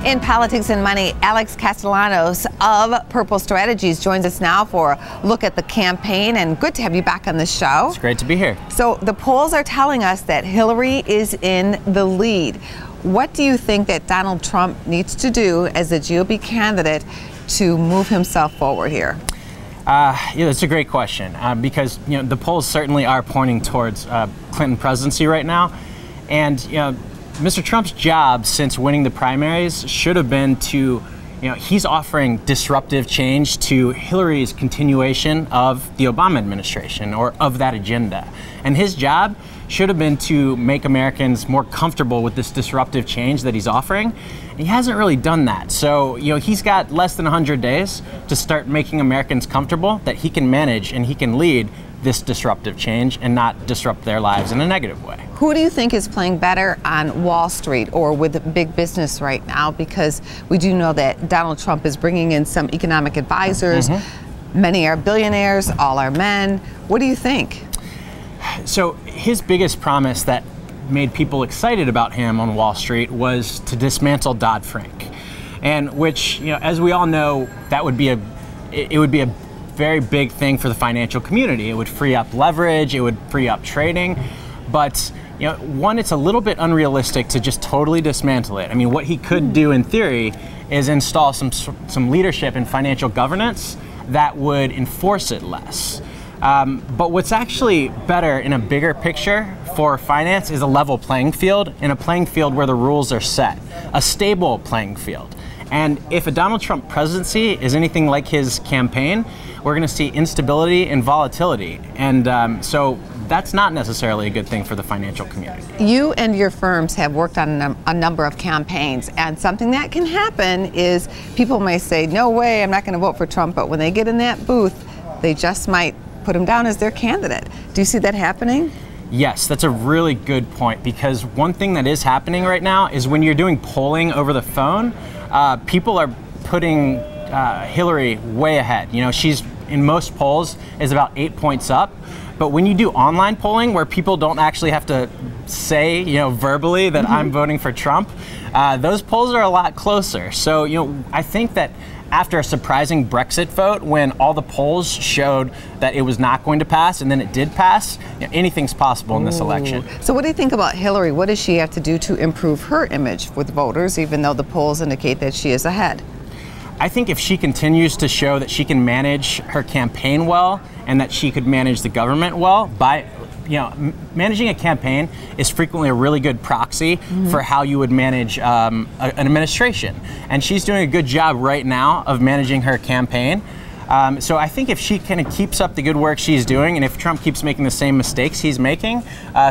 In Politics and Money, Alex Castellanos of Purple Strategies joins us now for a look at the campaign, and good to have you back on the show. It's great to be here. So the polls are telling us that Hillary is in the lead. What do you think that Donald Trump needs to do as a GOP candidate to move himself forward here? That's a great question because the polls certainly are pointing towards Clinton presidency right now, and Mr. Trump's job since winning the primaries should have been to, he's offering disruptive change to Hillary's continuation of the Obama administration or of that agenda. And his job should have been to make Americans more comfortable with this disruptive change that he's offering. He hasn't really done that. So, he's got less than 100 days to start making Americans comfortable that he can manage and he can lead this disruptive change and not disrupt their lives in a negative way. Who do you think is playing better on Wall Street or with big business right now? Because we do know that Donald Trump is bringing in some economic advisors. Many are billionaires, all are men. What do you think? So his biggest promise that made people excited about him on Wall Street was to dismantle Dodd-Frank, and which, as we all know, that would be it would be a very big thing for the financial community. It would free up leverage, it would free up trading, but one, it's a little bit unrealistic to just totally dismantle it. I mean, what he could do in theory is install some leadership in financial governance that would enforce it less. But what's actually better in a bigger picture for finance is a level playing field, and a playing field where the rules are set, a stable playing field. And if a Donald Trump presidency is anything like his campaign, we're going to see instability and volatility. And so that's not necessarily a good thing for the financial community. You and your firms have worked on a number of campaigns, and something that can happen is people may say, no way, I'm not going to vote for Trump, but when they get in that booth, they just might put him down as their candidate. Do you see that happening? Yes, that's a really good point, because one thing that is happening right now is when you're doing polling over the phone, people are putting Hillary way ahead. She's in most polls is about 8 points up. But when you do online polling where people don't actually have to say, verbally that I'm voting for Trump, those polls are a lot closer. So, I think that after a surprising Brexit vote, when all the polls showed that it was not going to pass and then it did pass, anything's possible in this election. So what do you think about Hillary? What does she have to do to improve her image with voters, even though the polls indicate that she is ahead? I think if she continues to show that she can manage her campaign well and that she could manage the government well, managing a campaign is frequently a really good proxy for how you would manage an administration. And she's doing a good job right now of managing her campaign. So I think if she kind of keeps up the good work she's doing, and if Trump keeps making the same mistakes he's making,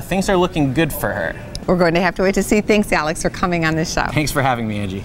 things are looking good for her. We're going to have to wait to see. Thanks, Alex, for coming on this show. Thanks for having me, Angie.